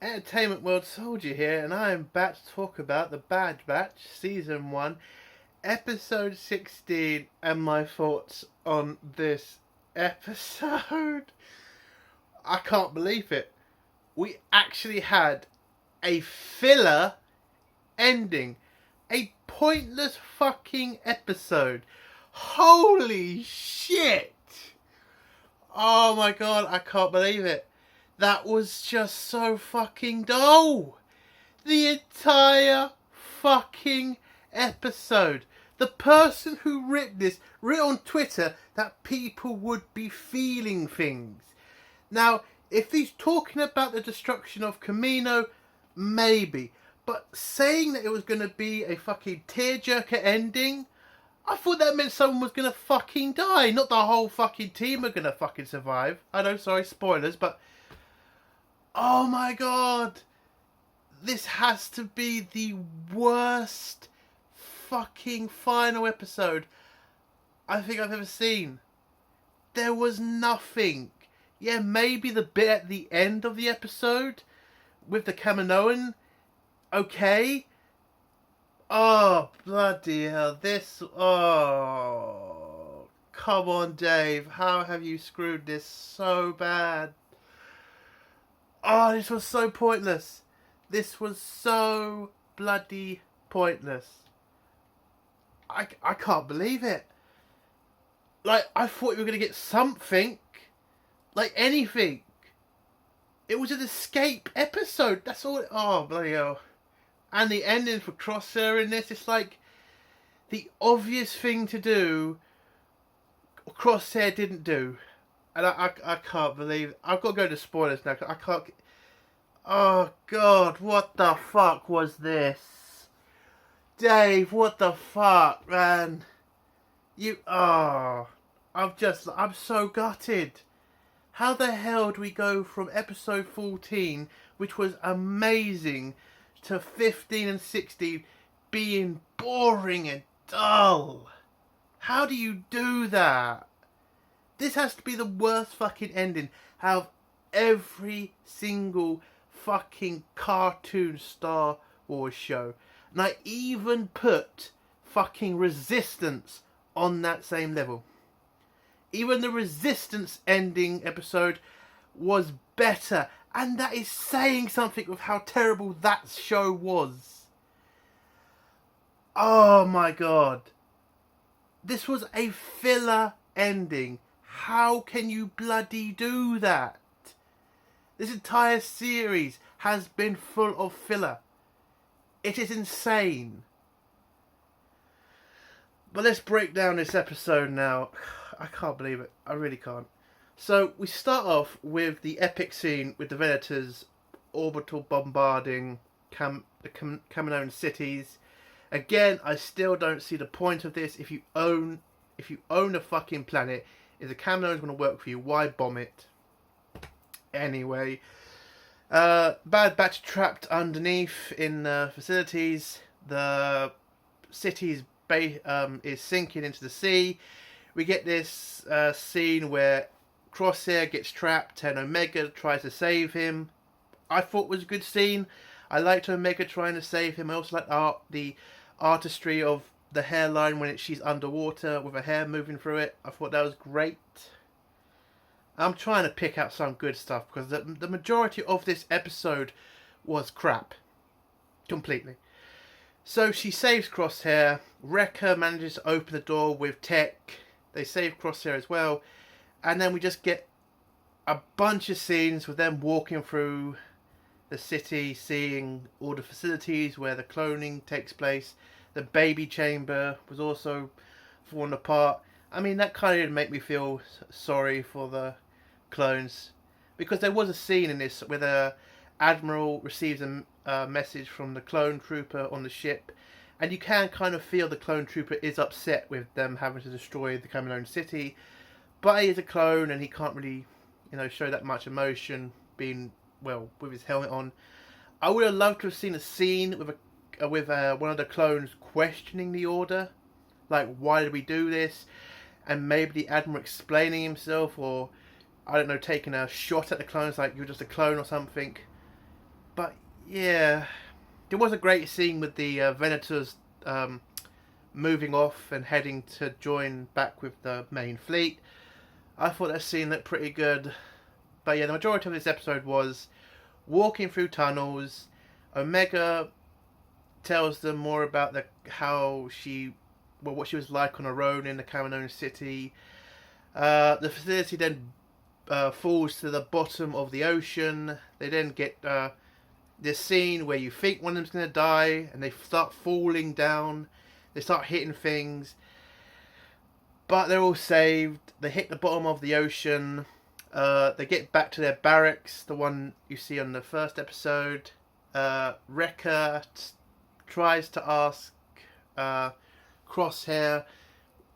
Entertainment World Soldier here, and I am back to talk about The Bad Batch, Season 1, Episode 16, and my thoughts on this episode. I can't believe it. We actually had a filler ending. A pointless fucking episode. Holy shit! Oh my god, I can't believe it. That was just so fucking dull. The entire fucking episode. The person who wrote this wrote on Twitter that people would be feeling things. Now, if he's talking about the destruction of Kamino, maybe. But saying that it was going to be a fucking tearjerker ending, I thought that meant someone was going to fucking die. Not the whole fucking team are going to fucking survive. I know, sorry, spoilers, but... oh my god. This has to be the worst fucking final episode I think I've ever seen. There was nothing. Yeah, maybe the bit at the end of the episode with the Kaminoan. Okay. Oh, bloody hell. This... oh. Come on, Dave. How have you screwed this so bad? Oh, this was so pointless. This was so bloody pointless. I can't believe it. Like, I thought we were going to get something. Like, anything. It was an escape episode. That's all. Oh, bloody hell. And the ending for Crosshair in this, it's like the obvious thing to do, Crosshair didn't do. And I can't believe... I've got to go to spoilers now. I can't... oh, God. What the fuck was this? Dave, what the fuck, man? You... oh. I'm so gutted. How the hell do we go from episode 14, which was amazing, to 15 and 16 being boring and dull? How do you do that? This has to be the worst fucking ending out of every single fucking cartoon Star Wars show. And I even put fucking Resistance on that same level. Even the Resistance ending episode was better. And that is saying something with how terrible that show was. Oh my god. This was a filler ending. How can you bloody do that? This entire series has been full of filler. It is insane. But let's break down this episode now. I can't believe it. I really can't. So we start off with the epic scene with the Venators orbital bombarding the Kaminoan cities. Again, I still don't see the point of this. If you own a fucking planet, if the Kaminoans going to work for you, why bomb it? Anyway, Bad Batch trapped underneath in facilities. The city's is sinking into the sea. We get this scene where Crosshair gets trapped and Omega tries to save him. I thought it was a good scene. I liked Omega trying to save him. I also liked the artistry of the hairline when she's underwater with her hair moving through it. I thought that was great. I'm trying to pick out some good stuff because the majority of this episode was crap. Completely. So she saves Crosshair. Wrecker manages to open the door with Tech. They save Crosshair as well. And then we just get a bunch of scenes with them walking through the city, seeing all the facilities where the cloning takes place. The baby chamber was also falling apart. I mean, that kind of did make me feel sorry for the clones. Because there was a scene in this where the Admiral receives a message from the clone trooper on the ship. And you can kind of feel the clone trooper is upset with them having to destroy the Kaminoan city. But he is a clone and he can't really, show that much emotion being, with his helmet on. I would have loved to have seen a scene with one of the clones questioning the order. Like, why did we do this? And maybe the Admiral explaining himself, or, I don't know, taking a shot at the clones like, you're just a clone or something. But yeah, there was a great scene with the Venators moving off and heading to join back with the main fleet. I thought that scene looked pretty good. But yeah, the majority of this episode was walking through tunnels. Omega tells them more about what she was like on her own in the Kaminoan city. The facility then falls to the bottom of the ocean. They then get this scene where you think one of them's going to die, and they start falling down. They start hitting things, but they're all saved. They hit the bottom of the ocean. They get back to their barracks, the one you see on the first episode. Wrecker tries to ask Crosshair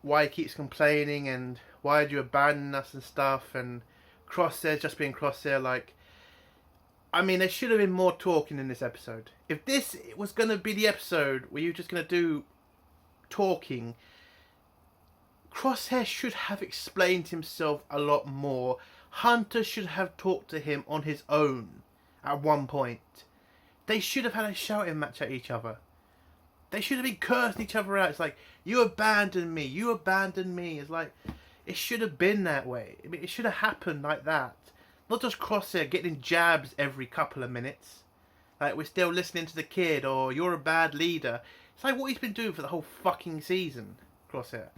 why he keeps complaining and why did you abandon us and stuff, and Crosshair just being Crosshair, like, I mean, there should have been more talking in this episode. If this was going to be the episode where you're just going to do talking, Crosshair should have explained himself a lot more. Hunter should have talked to him on his own at one point. They should have had a shouting match at each other. They should have been cursing each other out. It's like, you abandoned me, you abandoned me. It's like, it should have been that way. I mean, it should have happened like that. Not just Crosshair getting jabs every couple of minutes. Like, we're still listening to the kid, or you're a bad leader. It's like what he's been doing for the whole fucking season, Crosshair.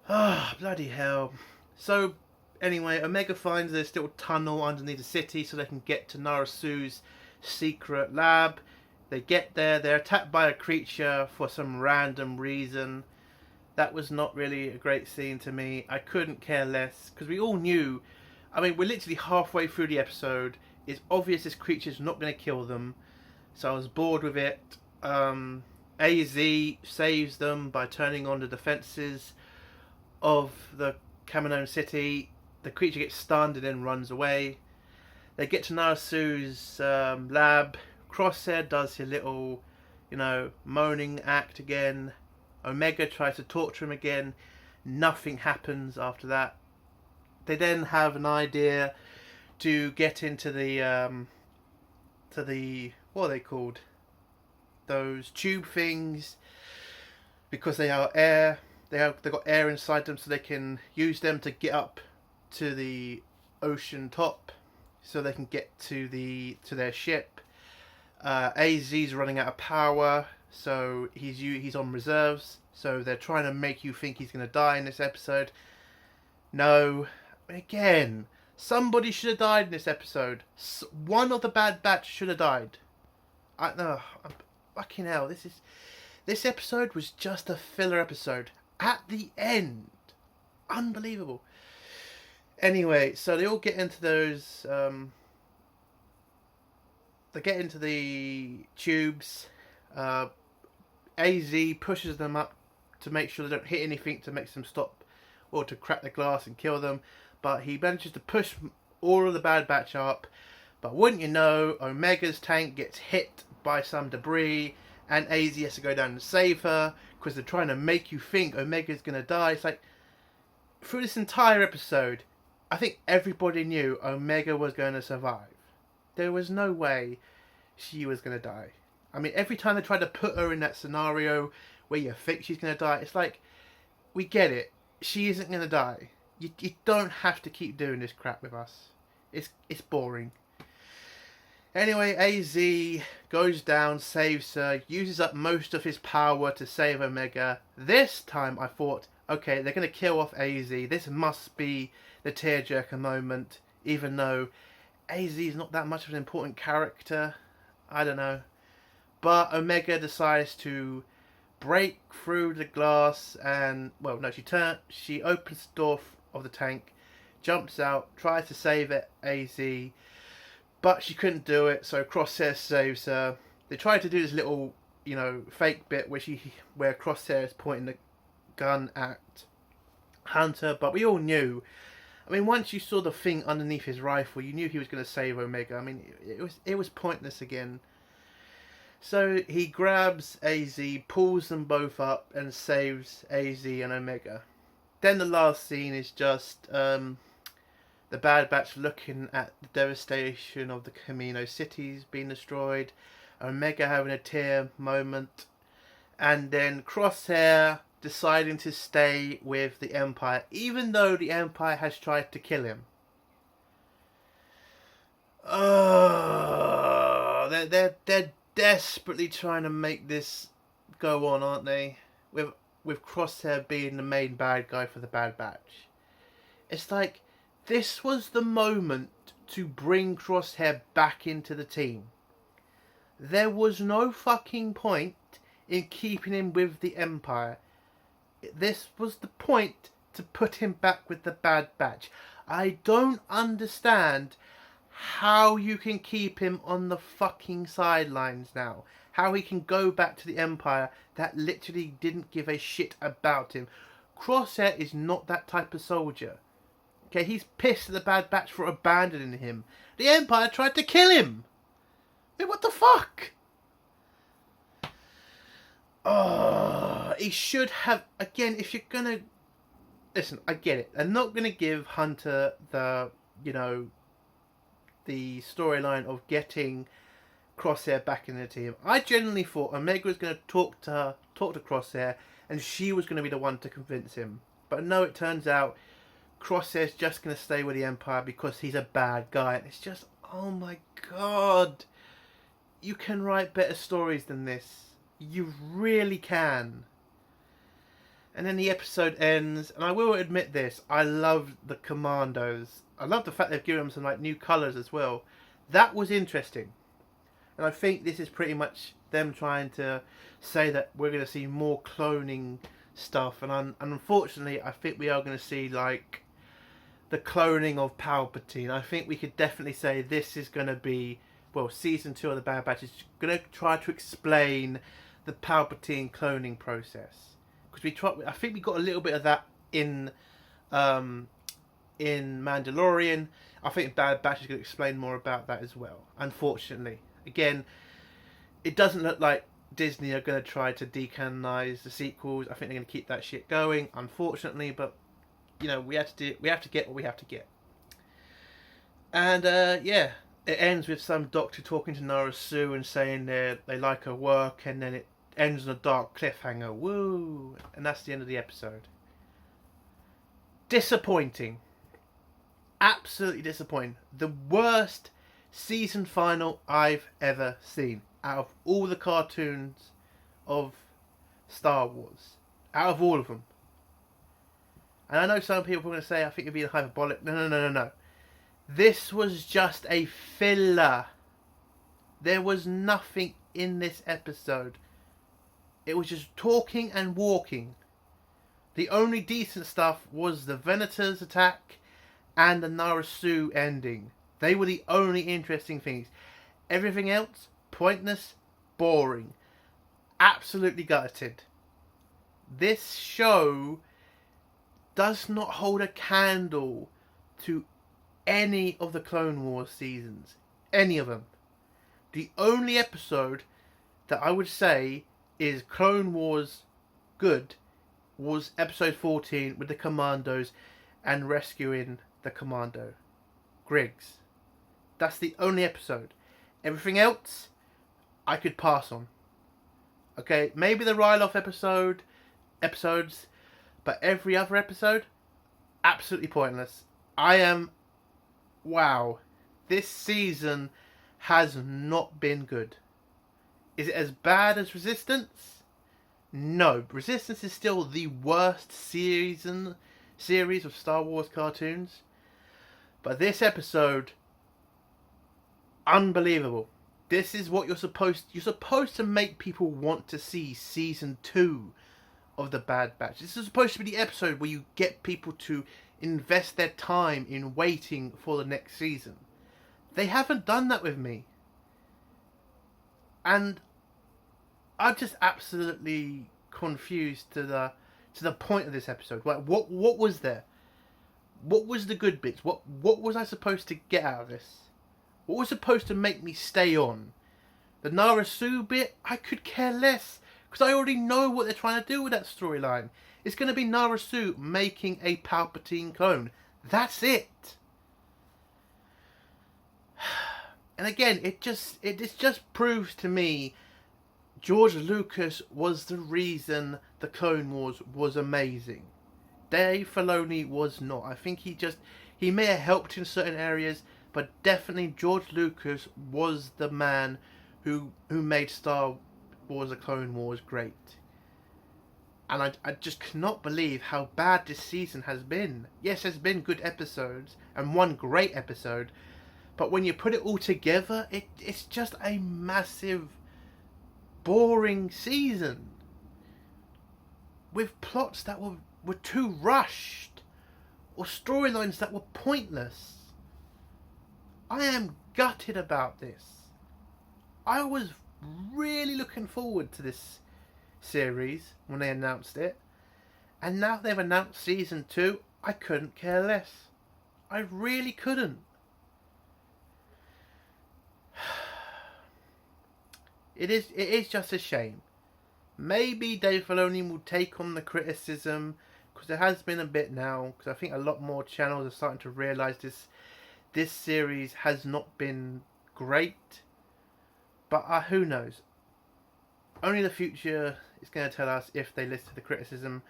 Ah, oh, bloody hell. So, anyway, Omega finds this little tunnel underneath the city so they can get to Narasu's secret lab. They get there, they're attacked by a creature for some random reason. That was not really a great scene to me. I couldn't care less, because we all knew. I mean, we're literally halfway through the episode. It's obvious this creature's not going to kill them. So I was bored with it. AZ saves them by turning on the defences of the Kaminoan city. The creature gets stunned and then runs away. They get to Narasu's lab. Crosshair does his little, moaning act again. Omega tries to talk to him again. Nothing happens after that. They then have an idea to get into the what are they called? Those tube things, because they are air. They've got air inside them, so they can use them to get up to the ocean top, so they can get to their ship. AZ's running out of power, so he's on reserves. So they're trying to make you think he's going to die in this episode. No, again, somebody should have died in this episode. One of the Bad Batch should have died. Fucking hell, this episode was just a filler episode at the end. Unbelievable. Anyway, so they all get into those. They get into the tubes. AZ pushes them up to make sure they don't hit anything to make them stop or to crack the glass and kill them. But he manages to push all of the Bad Batch up. But wouldn't you know, Omega's tank gets hit by some debris and AZ has to go down and save her because they're trying to make you think Omega's going to die. It's like, through this entire episode, I think everybody knew Omega was going to survive. There was no way she was going to die. I mean, every time they tried to put her in that scenario where you think she's going to die, it's like, we get it. She isn't going to die. You don't have to keep doing this crap with us. It's boring. Anyway, AZ goes down, saves her, uses up most of his power to save Omega. This time I thought, okay, they're going to kill off AZ. This must be the tearjerker moment, even though AZ is not that much of an important character. I don't know. But Omega decides to break through the glass and, well, no, she opens the door of the tank, jumps out, tries to save it, AZ, but she couldn't do it, so Crosshair saves her. They try to do this little, fake bit where Crosshair is pointing the gun at Hunter, but we all knew. I mean, once you saw the thing underneath his rifle, you knew he was going to save Omega. I mean, it was pointless again. So he grabs AZ, pulls them both up, and saves AZ and Omega. Then the last scene is just the Bad Batch looking at the devastation of the Kamino cities being destroyed, Omega having a tear moment, and then Crosshair deciding to stay with the Empire, even though the Empire has tried to kill him. Oh, they're desperately trying to make this go on, aren't they? With Crosshair being the main bad guy for the Bad Batch. It's like, this was the moment to bring Crosshair back into the team. There was no fucking point in keeping him with the Empire. This was the point to put him back with the Bad Batch. I don't understand how you can keep him on the fucking sidelines now. How he can go back to the Empire that literally didn't give a shit about him. Crosshair is not that type of soldier. Okay, he's pissed at the Bad Batch for abandoning him. The Empire tried to kill him. I mean, what the fuck? Oh, he should have... Again, if you're gonna... Listen, I get it. They're not gonna give Hunter the, the storyline of getting Crosshair back in the team. I genuinely thought Omega was going to talk to Crosshair, and she was going to be the one to convince him. But no, it turns out Crosshair's just going to stay with the Empire because he's a bad guy. And it's just, oh my god, you can write better stories than this. You really can. And then the episode ends, and I will admit this, I love the Commandos. I love the fact they've given them some new colours as well. That was interesting. And I think this is pretty much them trying to say that we're going to see more cloning stuff. And unfortunately, I think we are going to see the cloning of Palpatine. I think we could definitely say this is going to be, season 2 of the Bad Batch is going to try to explain the Palpatine cloning process. Because I think we got a little bit of that in Mandalorian. I think Bad Batch is going to explain more about that as well. Unfortunately, again, it doesn't look like Disney are going to try to decanonize the sequels. I think they're going to keep that shit going. Unfortunately, but we have to get what we have to get. And it ends with some doctor talking to Nara Sue and saying they like her work, and then it ends on a dark cliffhanger. Woo! And that's the end of the episode. Disappointing. Absolutely disappointing. The worst season final I've ever seen. Out of all the cartoons of Star Wars. Out of all of them. And I know some people are going to say, I think you're being hyperbolic. No. This was just a filler. There was nothing in this episode. It was just talking and walking. The only decent stuff was the Venators attack and the Nara Sue ending. They were the only interesting things. Everything else, pointless, boring. Absolutely gutted. This show does not hold a candle to any of the Clone Wars seasons. Any of them. The only episode that I would say is Clone Wars good was episode 14 with the Commandos and rescuing the Commando Griggs. That's the only episode. Everything else I could pass on. Okay, maybe the Ryloth episodes, but every other episode absolutely pointless. Wow, this season has not been good. Is it as bad as Resistance? No. Resistance is still the worst series of Star Wars cartoons. But this episode, unbelievable. This is what you're supposed to make people want to see season 2 of the Bad Batch. This is supposed to be the episode where you get people to invest their time in waiting for the next season. They haven't done that with me. And I'm just absolutely confused to the point of this episode. What was there? What was the good bits? What was I supposed to get out of this? What was supposed to make me stay on? The Nara Sue bit? I could care less. Because I already know what they're trying to do with that storyline. It's going to be Nara Sue making a Palpatine clone. That's it. And again, it just proves to me George Lucas was the reason the Clone Wars was amazing. Dave Filoni was not. I think he may have helped in certain areas, but definitely George Lucas was the man who made Star Wars: The Clone Wars great. And I just cannot believe how bad this season has been. Yes, there's been good episodes and one great episode, but when you put it all together, it's just a massive, boring season with plots that were too rushed or storylines that were pointless. I am gutted about this. I was really looking forward to this series when they announced it, and now they've announced season 2. I couldn't care less. I really couldn't. It is just a shame. Maybe Dave Filoni will take on the criticism, because there has been a bit now, because I think a lot more channels are starting to realise this series has not been great. But who knows? Only the future is going to tell us if they listen to the criticism.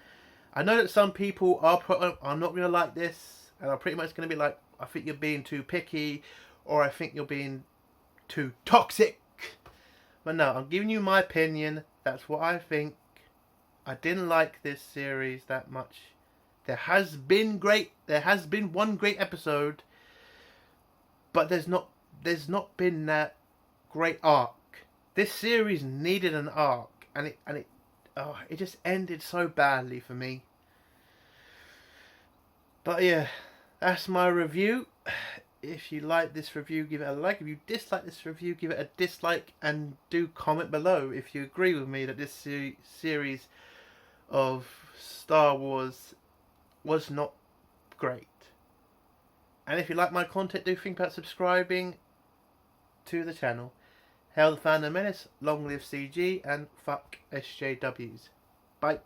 I know that some people are not going to like this, and are pretty much going to be like, I think you're being too picky, or I think you're being too toxic. But no, I'm giving you my opinion. That's what I think. I didn't like this series that much. There has been one great episode, but there's not been that great arc. This series needed an arc, and it just ended so badly for me. But yeah, that's my review. If you like this review, give it a like. If you dislike this review, give it a dislike, and do comment below if you agree with me that this series of Star Wars was not great. And if you like my content, do think about subscribing to the channel. Hail the Phantom Menace, long live CG, and fuck SJWs. Bye.